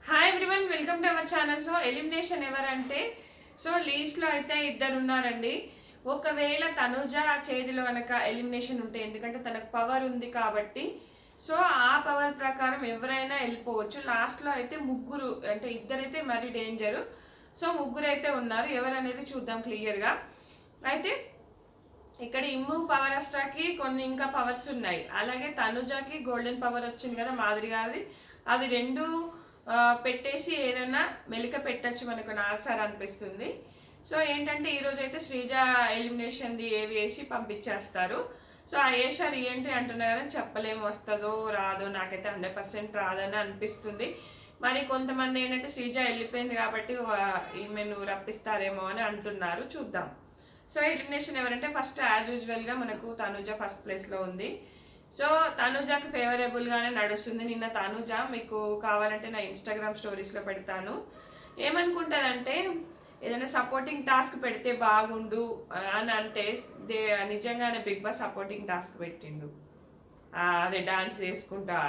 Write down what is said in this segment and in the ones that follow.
Hi everyone, welcome to our channel. So elimination ఎవరంటే లీస్ట్లో అయితే ఇద్దరు ఉన్నారండి. ఒకవేళ తనుజ చేతిలో కనుక ఎలిమినేషన్ ఉంటే, ఎందుకంటే తనకు పవర్ ఉంది కాబట్టి సో ఆ పవర్ ప్రకారం ఎవరైనా వెళ్ళిపోవచ్చు. లాస్ట్లో అయితే ముగ్గురు, అంటే ఇద్దరైతే మరీ డేంజరు. సో ముగ్గురు అయితే ఉన్నారు. ఎవరనేది చూద్దాం క్లియర్గా. అయితే ఇక్కడ ఇమ్ము పవర్ అస్ట్రాకి కొన్ని ఇంకా పవర్స్ ఉన్నాయి. అలాగే తనుజకి గోల్డెన్ పవర్ వచ్చింది కదా మాదిరి గారిది, అది రెండు పెట్టేసి ఏదైనా మెలిక పెట్టచ్చు మనకు, నాకు సార్ అనిపిస్తుంది. సో ఏంటంటే ఈరోజు అయితే శ్రీజ ఎలిమినేషన్ది ఏవి వేసి పంపించేస్తారు. సో ఆ ఏషార్ ఏంటి అంటున్నారు కానీ చెప్పలేము, వస్తుందో రాదో. నాకైతే 100% రాదని అనిపిస్తుంది. మరి కొంతమంది ఏంటంటే శ్రీజ వెళ్ళిపోయింది కాబట్టి ఈమెను రప్పిస్తారేమో అని అంటున్నారు, చూద్దాం. సో ఎలిమినేషన్ ఎవరంటే ఫస్ట్ యాజ్ యూజువల్గా మనకు తనుజ ఫస్ట్ ప్లేస్లో ఉంది. సో తనుజకి ఫేవరబుల్గానే నడుస్తుంది. నిన్న తనుజ, మీకు కావాలంటే నా ఇన్స్టాగ్రామ్ స్టోరీస్లో పెడతాను, ఏమనుకుంటుందంటే ఏదైనా సపోర్టింగ్ టాస్క్ పెడితే బాగుండు అని అంటే నిజంగానే బిగ్ బాస్ సపోర్టింగ్ టాస్క్ పెట్టిండు. అదే డాన్స్ చేసుకుంటా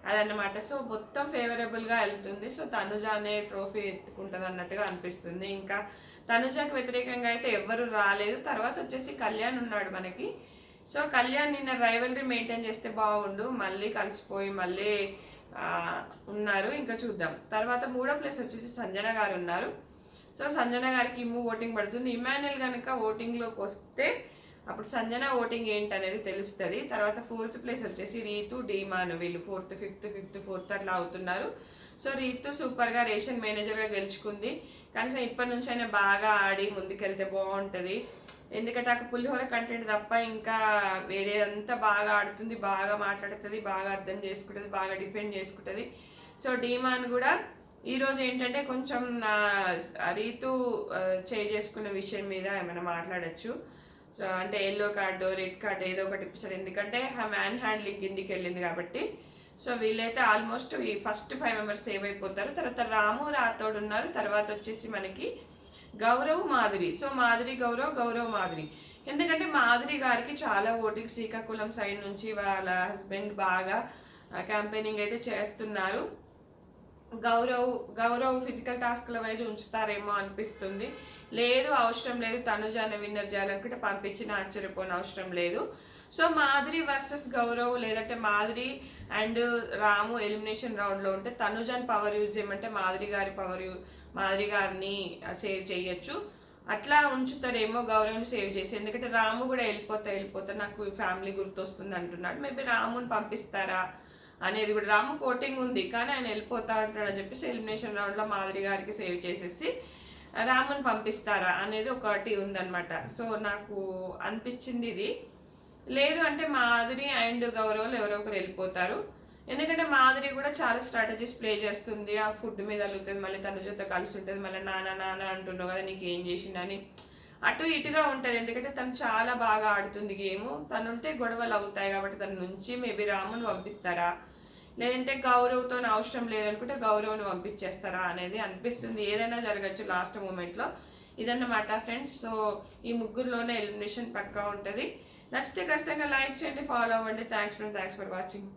అదన్నమాట. సో మొత్తం ఫేవరబుల్గా వెళ్తుంది. సో తనుజ అనే ట్రోఫీ ఎత్తుకుంటుంది అన్నట్టుగా అనిపిస్తుంది. ఇంకా తనుజకు వ్యతిరేకంగా అయితే ఎవ్వరు రాలేదు. తర్వాత వచ్చేసి కళ్యాణ్ ఉన్నాడు మనకి. సో కళ్యాణ్ నిన్న రైవల్రీ మెయింటైన్ చేస్తే బాగుండు, మళ్ళీ కలిసిపోయి మళ్ళీ ఉన్నారు. ఇంకా చూద్దాం. తర్వాత మూడో ప్లేస్ వచ్చేసి సంజన గారు ఉన్నారు. సో సంజన గారికి ఇమ్ము ఓటింగ్ పడుతుంది. ఇమాన్యుల్ కనుక ఓటింగ్లోకి వస్తే అప్పుడు సంజన ఓటింగ్ ఏంటనేది తెలుస్తుంది. తర్వాత ఫోర్త్ ప్లేస్ వచ్చేసి రీతు, డీమాన్, వీళ్ళు ఫోర్త్ ఫిఫ్త్ అట్లా అవుతున్నారు. సో రీతు సూపర్గా రేషన్ మేనేజర్గా గెలుచుకుంది. కనీసం ఇప్పటి నుంచి అయినా బాగా ఆడి ముందుకెళ్తే బాగుంటుంది. ఎందుకంటే అక్కడ పులిహోర కంటెంట్ తప్ప ఇంకా వేరే అంతా బాగా ఆడుతుంది, బాగా మాట్లాడుతుంది, బాగా అర్థం చేసుకుంటుంది, బాగా డిఫెండ్ చేసుకుంటుంది. సో డీమాన్ కూడా ఈరోజు ఏంటంటే కొంచెం రీతు చేసుకున్న విషయం మీద ఏమైనా మాట్లాడచ్చు. సో అంటే ఎల్లో కార్డు, రెడ్ కార్డు ఏదో ఒకటి ఇప్పిస్తారు. ఎందుకంటే మ్యాన్ హ్యాండ్లింగ్ కిందికి వెళ్ళింది కాబట్టి. సో వీళ్ళైతే ఆల్మోస్ట్ ఈ ఫస్ట్ 5 మెంబర్స్ సేవ్ అయిపోతారు. తర్వాత రాము రాథోడ్ ఉన్నారు. తర్వాత వచ్చేసి మనకి గౌరవ్, మాధురి. సో మాధురి గౌరవ్ మాధురి. ఎందుకంటే మాధురి గారికి చాలా ఓటింగ్ శ్రీకాకుళం సైడ్ నుంచి వాళ్ళ హస్బెండ్ బాగా క్యాంపెయినింగ్ అయితే చేస్తున్నారు. గౌరవ్ ఫిజికల్ టాస్క్ల వైజ్ ఉంచుతారేమో అనిపిస్తుంది. లేదు, అవసరం లేదు, తనుజాన్ని విన్నర్ చేయాలనుకుంటే పంపించిన ఆశ్చర్యపోని అవసరం లేదు. సో మాధురి వర్సెస్ గౌరవ్, లేదంటే మాధురి అండ్ రాము ఎలిమినేషన్ రౌండ్లో ఉంటే తనుజాన్ పవర్ యూజ్ చేయమంటే మాధురి గారిని సేవ్ చేయొచ్చు. అట్లా ఉంచుతారేమో గౌరవ్ని సేవ్ చేసి. ఎందుకంటే రాము కూడా వెళ్ళిపోతా నాకు ఫ్యామిలీ గుర్తొస్తుంది అంటున్నాడు. మేబీ రాముని పంపిస్తారా అనేది కూడా. రాము కోటింగ్ ఉంది కానీ ఆయన వెళ్ళిపోతా అంటాడు అని చెప్పేసి ఎలిమినేషన్ రౌండ్లో మాధురి గారికి సేవ్ చేసేసి రాముని పంపిస్తారా అనేది ఒకటి ఉందన్నమాట. సో నాకు అనిపించింది ఇది. లేదు అంటే మాధురి అండ్ గౌరవ్లు ఎవరో ఒకరు వెళ్ళిపోతారు. ఎందుకంటే మాధురి కూడా చాలా స్ట్రాటజీస్ ప్లే చేస్తుంది. ఆ ఫుడ్ మీద అలుగుతుంది, మళ్ళీ తనుజతో కలిసి ఉంటుంది, మళ్ళీ నాన్న అంటున్నావు కదా నీకు ఏం చేసిండని అటు ఇటుగా ఉంటుంది. ఎందుకంటే తను చాలా బాగా ఆడుతుంది గేమ్. తనుంటే గొడవలు అవుతాయి కాబట్టి తన నుంచి మేబీ రాముని పంపిస్తారా, లేదంటే గౌరవ్తో అవసరం లేదనుకుంటే గౌరవ్ని పంపించేస్తారా అనేది అనిపిస్తుంది. ఏదైనా జరగచ్చు లాస్ట్ మూమెంట్లో. ఇదన్నమాట ఫ్రెండ్స్. సో ఈ ముగ్గురులోనే ఎలిమినేషన్ పక్కా ఉంటుంది. నచ్చితే ఖచ్చితంగా లైక్ చేయండి, ఫాలో అవ్వండి. Thanks for watching.